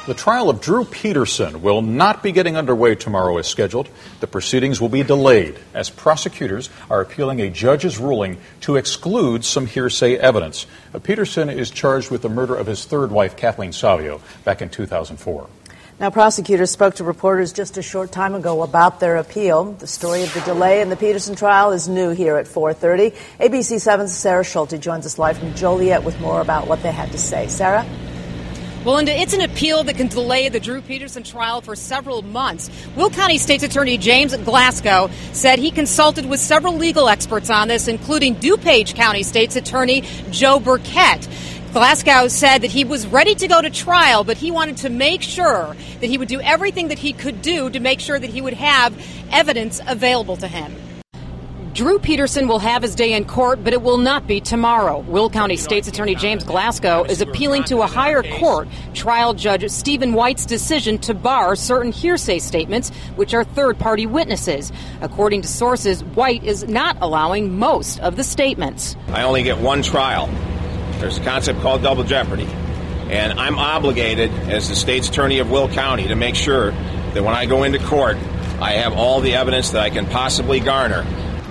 The trial of Drew Peterson will not be getting underway tomorrow as scheduled. The proceedings will be delayed as prosecutors are appealing a judge's ruling to exclude some hearsay evidence. Peterson is charged with the murder of his third wife, Kathleen Savio, back in 2004. Now, prosecutors spoke to reporters just a short time ago about their appeal. The story of the delay in the Peterson trial is new here at 4:30. ABC 7's Sarah Schulte joins us live from Joliet with more about what they had to say. Sarah? Well, Linda, it's an appeal that can delay the Drew Peterson trial for several months. Will County State's Attorney James Glasgow said he consulted with several legal experts on this, including DuPage County State's Attorney Joe Burkett. Glasgow said that he was ready to go to trial, but he wanted to make sure that he would do everything that he could do to make sure that he would have evidence available to him. Drew Peterson will have his day in court, but it will not be tomorrow. Will County State's Attorney James Glasgow is appealing to a higher court trial judge Stephen White's decision to bar certain hearsay statements, which are third-party witnesses. According to sources, White is not allowing most of the statements. I only get one trial. There's a concept called double jeopardy, and I'm obligated as the state's attorney of Will County to make sure that when I go into court, I have all the evidence that I can possibly garner.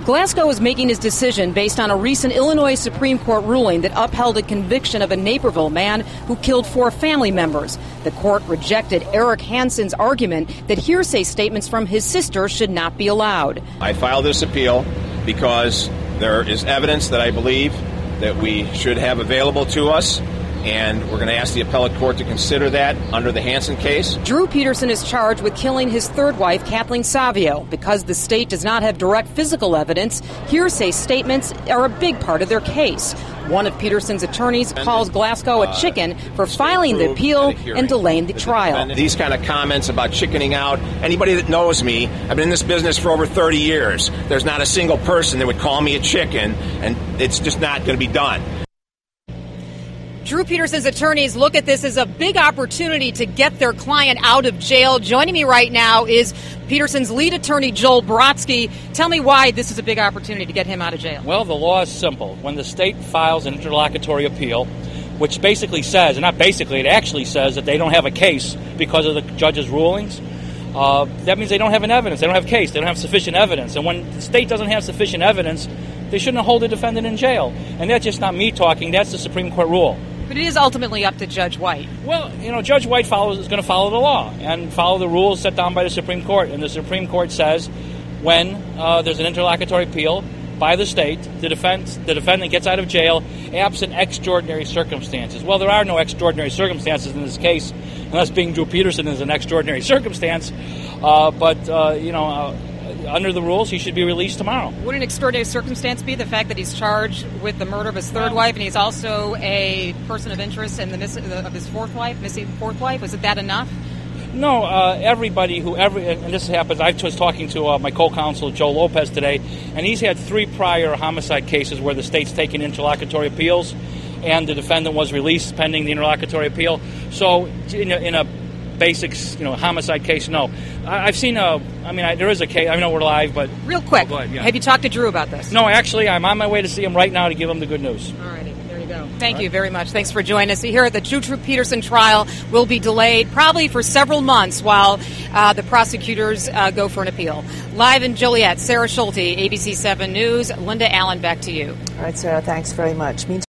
Glasgow is making his decision based on a recent Illinois Supreme Court ruling that upheld a conviction of a Naperville man who killed 4 family members. The court rejected Eric Hansen's argument that hearsay statements from his sister should not be allowed. I filed this appeal because there is evidence that I believe that we should have available to us, and we're going to ask the appellate court to consider that under the Hansen case. Drew Peterson is charged with killing his third wife, Kathleen Savio. Because the state does not have direct physical evidence, hearsay statements are a big part of their case. One of Peterson's attorneys calls Glasgow a chicken for filing the appeal and delaying the trial. These kind of comments about chickening out, anybody that knows me, I've been in this business for over 30 years. There's not a single person that would call me a chicken, and it's just not going to be done. Drew Peterson's attorneys look at this as a big opportunity to get their client out of jail. Joining me right now is Peterson's lead attorney, Joel Brodsky. Tell me why this is a big opportunity to get him out of jail. Well, the law is simple. When the state files an interlocutory appeal, which basically says, and not basically, it actually says that they don't have a case because of the judge's rulings, that means they don't have an evidence. They don't have a case. They don't have sufficient evidence. And when the state doesn't have sufficient evidence, they shouldn't hold the defendant in jail. And that's just not me talking. That's the Supreme Court rule. But it is ultimately up to Judge White. Well, Judge White is going to follow the law and follow the rules set down by the Supreme Court. And the Supreme Court says when there's an interlocutory appeal by the state, the defendant gets out of jail absent extraordinary circumstances. Well, there are no extraordinary circumstances in this case, unless being Drew Peterson is an extraordinary circumstance. Under the rules, he should be released tomorrow. Would an extraordinary circumstance be the fact that he's charged with the murder of his third wife, and he's also a person of interest in the missing fourth wife? Was it that enough? No, and this happens, I was talking to my co-counsel, Joe Lopez, today, and he's had 3 prior homicide cases where the state's taken interlocutory appeals, and the defendant was released pending the interlocutory appeal. So, in a basic, homicide case, no. I've seen there is a case. I know we're live, but real quick, go ahead, yeah. Have you talked to Drew about this? No, actually, I'm on my way to see him right now to give him the good news. All righty, there you go. Thank you very much. Thanks for joining us. Here at the Drew Peterson trial will be delayed probably for several months while the prosecutors go for an appeal. Live in Joliet, Sarah Schulte, ABC 7 News. Linda Allen, back to you. All right, Sarah, thanks very much.